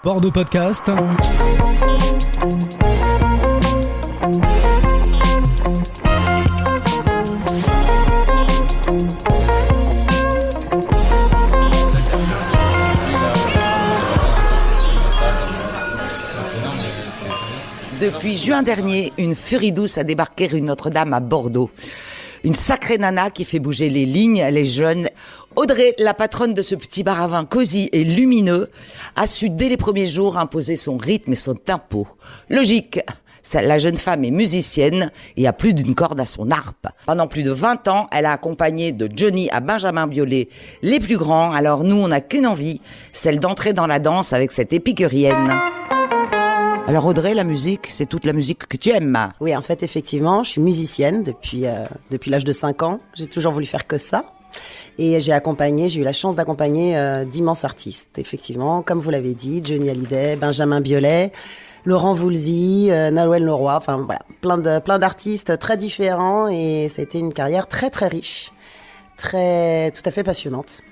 Bordeaux Podcast. Depuis juin dernier, une furie douce a débarqué rue Notre-Dame à Bordeaux. Une sacrée nana qui fait bouger les lignes, les jeunes. Audrey, la patronne de ce petit bar à vin cosy et lumineux, a su dès les premiers jours imposer son rythme et son tempo. Logique, la jeune femme est musicienne et a plus d'une corde à son harpe. Pendant plus de 20 ans, elle a accompagné de Johnny à Benjamin Biolay les plus grands. Alors nous, on n'a qu'une envie, celle d'entrer dans la danse avec cette épicurienne. Alors Audrey, la musique, c'est toute la musique que tu aimes. Oui, en fait, effectivement, je suis musicienne depuis l'âge de 5 ans. J'ai toujours voulu faire que ça. Et j'ai eu la chance d'accompagner d'immenses artistes. Effectivement, comme vous l'avez dit, Johnny Hallyday, Benjamin Biolay, Laurent Voulzy, Nolwenn Leroy, enfin voilà, plein d'artistes très différents. Et ça a été une carrière très très riche, tout à fait passionnante.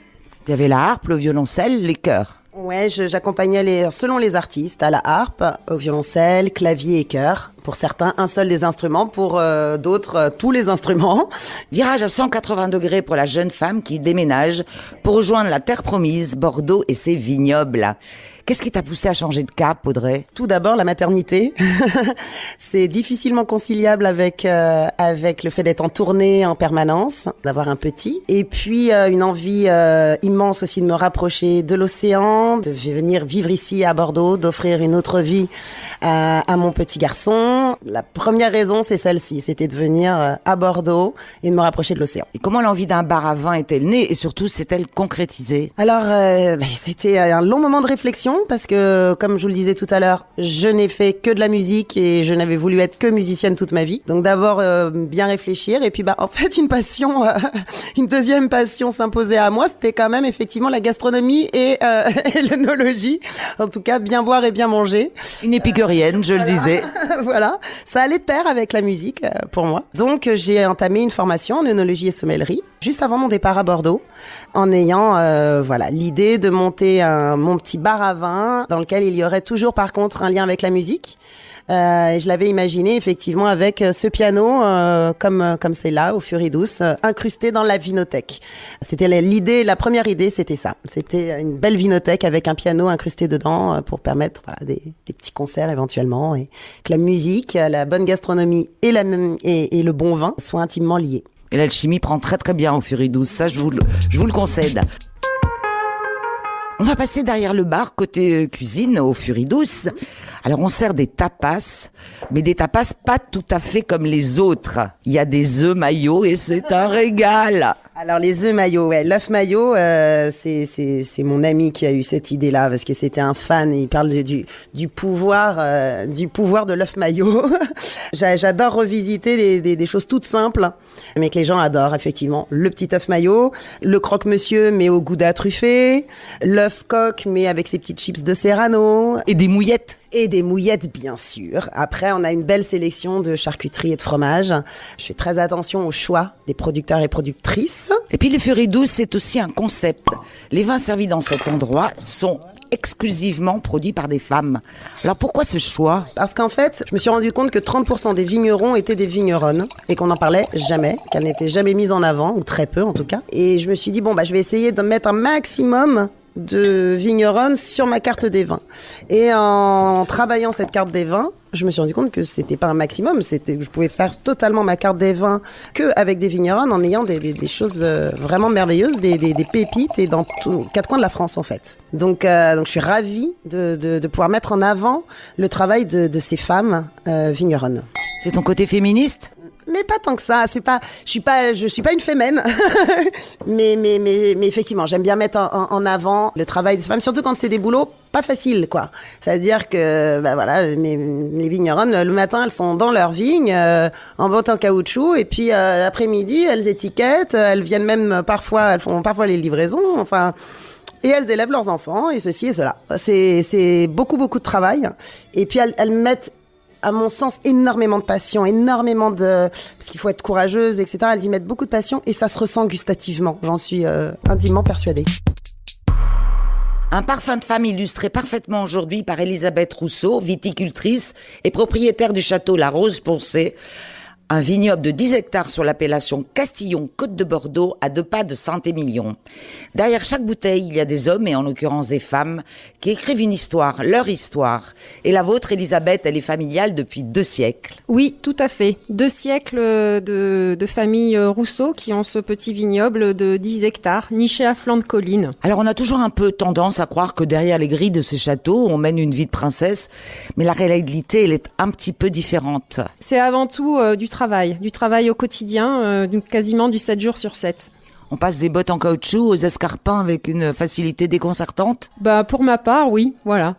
Il y avait la harpe, le violoncelle, les chœurs. Ouais, j'accompagnais selon les artistes, à la harpe, au violoncelle, clavier et chœur. Pour certains, un seul des instruments, pour d'autres, tous les instruments. Virage à 180 degrés pour la jeune femme qui déménage pour rejoindre la terre promise, Bordeaux et ses vignobles. Qu'est-ce qui t'a poussé à changer de cap, Audrey ? Tout d'abord, la maternité. C'est difficilement conciliable avec le fait d'être en tournée en permanence, d'avoir un petit. Et puis, une envie immense aussi de me rapprocher de l'océan, de venir vivre ici à Bordeaux, d'offrir une autre vie à mon petit garçon. La première raison, c'est celle-ci, c'était de venir à Bordeaux et de me rapprocher de l'océan. Et comment l'envie d'un bar à vin est-elle née et surtout s'est-elle concrétisée ? Alors, c'était un long moment de réflexion parce que, comme je vous le disais tout à l'heure, je n'ai fait que de la musique et je n'avais voulu être que musicienne toute ma vie. Donc d'abord, bien réfléchir et puis en fait, une deuxième passion s'imposait à moi, c'était quand même effectivement la gastronomie et l'œnologie. En tout cas, bien boire et bien manger. Une épicurienne, je le disais. Voilà, ça allait de pair avec la musique pour moi. Donc j'ai entamé une formation en œnologie et sommellerie juste avant mon départ à Bordeaux, en ayant l'idée de monter mon petit bar à vin dans lequel il y aurait toujours par contre un lien avec la musique. Et je l'avais imaginé effectivement avec ce piano comme c'est là au Furie Douce, incrusté dans la vinothèque. C'était la première idée, c'était ça. C'était une belle vinothèque avec un piano incrusté dedans pour permettre des petits concerts éventuellement et que la musique, la bonne gastronomie et le bon vin soient intimement liés. Et l'alchimie prend très très bien au Furie Douce, ça je vous le concède. On va passer derrière le bar, côté cuisine, au Furie Douce. Alors on sert des tapas, mais des tapas pas tout à fait comme les autres. Il y a des œufs maillots et c'est un régal. Alors les œufs maillots, ouais, l'œuf maillot, c'est mon ami qui a eu cette idée-là parce que c'était un fan. Et il parle du pouvoir de l'œuf maillot. J'adore revisiter des choses toutes simples, mais que les gens adorent effectivement. Le petit œuf maillot, le croque-monsieur mais au gouda truffé, l'œuf coq mais avec ses petites chips de Serrano et des mouillettes. Et des mouillettes, bien sûr. Après, on a une belle sélection de charcuterie et de fromage. Je fais très attention au choix des producteurs et productrices. Et puis, le Furie Douce, c'est aussi un concept. Les vins servis dans cet endroit sont exclusivement produits par des femmes. Alors, pourquoi ce choix ? Parce qu'en fait, je me suis rendu compte que 30% des vignerons étaient des vigneronnes et qu'on n'en parlait jamais, qu'elles n'étaient jamais mises en avant, ou très peu en tout cas. Et je me suis dit, je vais essayer de mettre un maximum de vigneronnes sur ma carte des vins. Et en travaillant cette carte des vins, je me suis rendu compte que c'était pas un maximum, je pouvais faire totalement ma carte des vins que avec des vigneronnes en ayant des choses vraiment merveilleuses, des pépites et dans tous 4 coins de la France en fait. Donc je suis ravie de pouvoir mettre en avant le travail de ces femmes vigneronnes. C'est ton côté féministe ? Mais pas tant que ça, je suis pas une fémène. mais effectivement, j'aime bien mettre en avant le travail des femmes, surtout quand c'est des boulots pas faciles, quoi. C'est-à-dire que, les vigneronnes, le matin, elles sont dans leur vigne, en botte en caoutchouc, et puis, l'après-midi, elles étiquettent, elles viennent même elles font parfois les livraisons, enfin, et elles élèvent leurs enfants, et ceci et cela. C'est beaucoup, beaucoup de travail. Et puis, elles mettent, à mon sens, énormément de passion, parce qu'il faut être courageuse, etc. Elles y mettent beaucoup de passion et ça se ressent gustativement. J'en suis intimement persuadée. Un parfum de femme illustré parfaitement aujourd'hui par Elisabeth Rousseau, viticultrice et propriétaire du château La Rose Poncé. Un vignoble de 10 hectares sur l'appellation Castillon-Côte de Bordeaux à 2 pas de Saint-Émilion. Derrière chaque bouteille, il y a des hommes et en l'occurrence des femmes qui écrivent une histoire, leur histoire. Et la vôtre, Elisabeth, elle est familiale depuis 2 siècles. Oui, tout à fait. 2 siècles de famille Rousseau qui ont ce petit vignoble de 10 hectares, niché à flanc de colline. Alors on a toujours un peu tendance à croire que derrière les grilles de ces châteaux, on mène une vie de princesse, mais la réalité, elle est un petit peu différente. C'est avant tout du travail au quotidien, quasiment du 7 jours sur 7. On passe des bottes en caoutchouc aux escarpins avec une facilité déconcertante. Pour ma part, oui, voilà.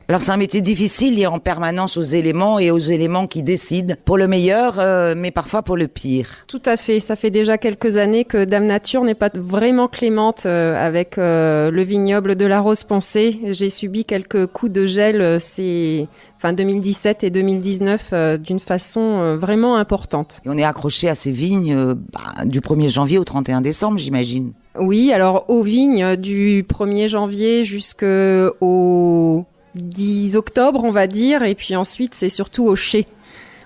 Alors c'est un métier difficile, lié en permanence aux éléments et aux éléments qui décident, pour le meilleur, mais parfois pour le pire. Tout à fait, ça fait déjà quelques années que Dame Nature n'est pas vraiment clémente avec le vignoble de la Rose Poncé. J'ai subi quelques coups de gel ces 2017 et 2019 d'une façon vraiment importante. Et on est accroché à ces vignes du 1er janvier au 31 décembre, j'imagine. Oui, alors aux vignes du 1er janvier jusqu'au 10 octobre, on va dire, et puis ensuite c'est surtout au chai,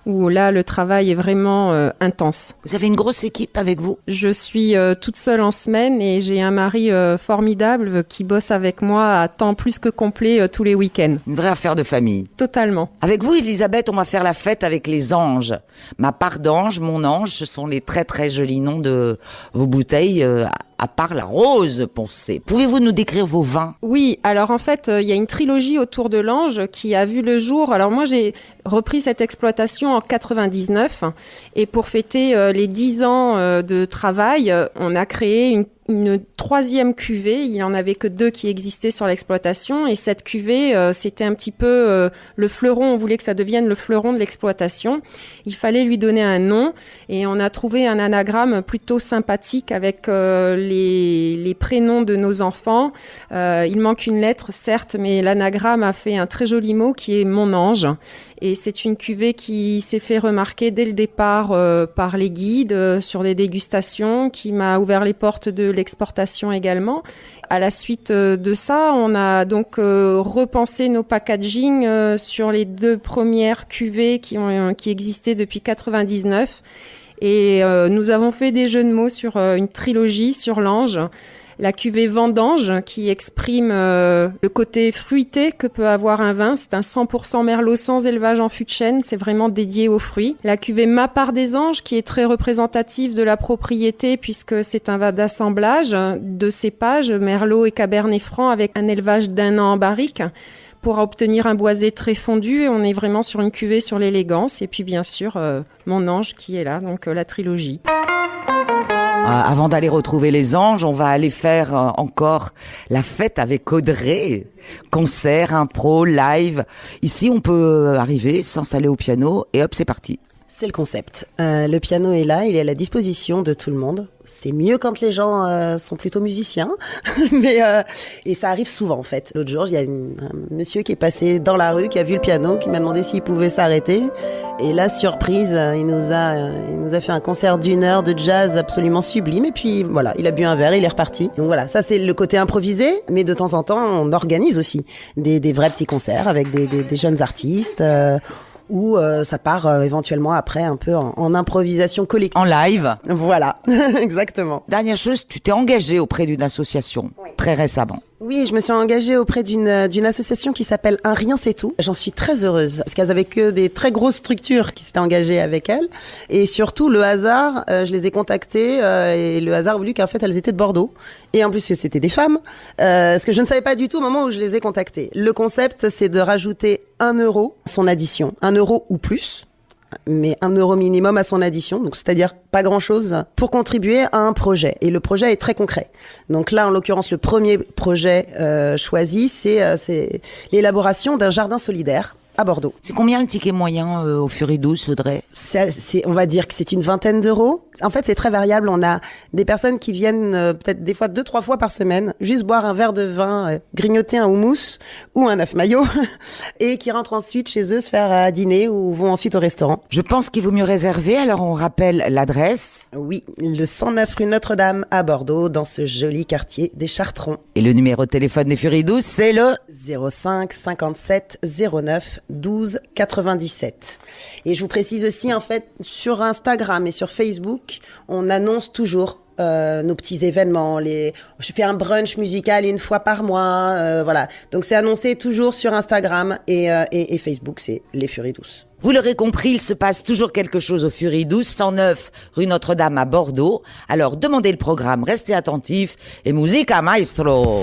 où là le travail est vraiment intense. Vous avez une grosse équipe avec vous? Je suis toute seule en semaine et j'ai un mari formidable qui bosse avec moi à temps plus que complet tous les week-ends. Une vraie affaire de famille. Totalement. Avec vous, Elisabeth, on va faire la fête avec les anges. Ma part d'ange, mon ange, ce sont les très très jolis noms de vos bouteilles, à part la Rose Poncé. Pouvez-vous nous décrire vos vins? Oui, alors en fait, il y a une trilogie autour de l'Ange qui a vu le jour. Alors moi, j'ai repris cette exploitation en 99 et pour fêter les 10 ans de travail, on a créé une 3e cuvée. Il n'y en avait que 2 qui existaient sur l'exploitation et cette cuvée, c'était un petit peu le fleuron. On voulait que ça devienne le fleuron de l'exploitation. Il fallait lui donner un nom et on a trouvé un anagramme plutôt sympathique avec les prénoms de nos enfants. Il manque une lettre, certes, mais l'anagramme a fait un très joli mot qui est Mon Ange. Et c'est une cuvée qui s'est fait remarquer dès le départ par les guides sur les dégustations, qui m'a ouvert les portes de l'exportation également. À la suite de ça, on a donc repensé nos packaging sur les 2 premières cuvées qui existaient depuis 99. Et nous avons fait des jeux de mots sur une trilogie sur l'ange. La cuvée Vendange qui exprime le côté fruité que peut avoir un vin. C'est un 100% merlot sans élevage en fût de chêne. C'est vraiment dédié aux fruits. La cuvée Ma part des anges qui est très représentative de la propriété puisque c'est un vin d'assemblage de cépages merlot et cabernet franc avec un élevage d'1 an en barrique pour obtenir un boisé très fondu. Et on est vraiment sur une cuvée sur l'élégance. Et puis bien sûr, Mon Ange qui est là, donc la trilogie. Avant d'aller retrouver les anges, on va aller faire encore la fête avec Audrey. Concert, impro, live. Ici, on peut arriver, s'installer au piano et hop, c'est parti. C'est le concept. Le piano est là, il est à la disposition de tout le monde. C'est mieux quand les gens sont plutôt musiciens, et ça arrive souvent en fait. L'autre jour, il y a un monsieur qui est passé dans la rue, qui a vu le piano, qui m'a demandé s'il pouvait s'arrêter. Et là, surprise, il nous a fait un concert d'1 heure de jazz absolument sublime. Et puis voilà, il a bu un verre, il est reparti. Donc voilà, ça c'est le côté improvisé, mais de temps en temps, on organise aussi des vrais petits concerts avec des jeunes artistes. Où ça part éventuellement après un peu en improvisation collective. En live. Voilà, exactement. Dernière chose, tu t'es engagée auprès d'une association très récemment. Oui, je me suis engagée auprès d'une association qui s'appelle Un Rien C'est Tout. J'en suis très heureuse parce qu'elles avaient que des très grosses structures qui s'étaient engagées avec elles. Et surtout, le hasard, je les ai contactées et le hasard a voulu qu'en fait, elles étaient de Bordeaux. Et en plus, c'était des femmes, ce que je ne savais pas du tout au moment où je les ai contactées. Le concept, c'est de rajouter 1 euro à son addition. 1 euro ou plus. Mais 1 euro minimum à son addition, donc c'est-à-dire pas grand-chose, pour contribuer à un projet. Et le projet est très concret. Donc là, en l'occurrence, le premier projet choisi, c'est l'élaboration d'un jardin solidaire à Bordeaux. C'est combien le ticket moyen au Furie Douce, Audrey? On va dire que c'est une vingtaine d'euros. En fait, c'est très variable. On a des personnes qui viennent peut-être des fois 2-3 fois par semaine, juste boire un verre de vin, grignoter un houmous ou un œuf mayo, et qui rentrent ensuite chez eux se faire dîner ou vont ensuite au restaurant. Je pense qu'il vaut mieux réserver, alors on rappelle l'adresse. Oui, le 109 rue Notre-Dame à Bordeaux, dans ce joli quartier des Chartrons. Et le numéro de téléphone des Furies Douce, c'est le 05 57 09 12 97. Et je vous précise aussi, en fait, sur Instagram et sur Facebook, on annonce toujours nos petits événements. Je fais un brunch musical 1 fois par mois, voilà. Donc c'est annoncé toujours sur Instagram et Facebook, c'est les Furies Douces. Vous l'aurez compris, il se passe toujours quelque chose au Furie Douce, 109 rue Notre-Dame à Bordeaux. Alors demandez le programme, restez attentifs et musica maestro.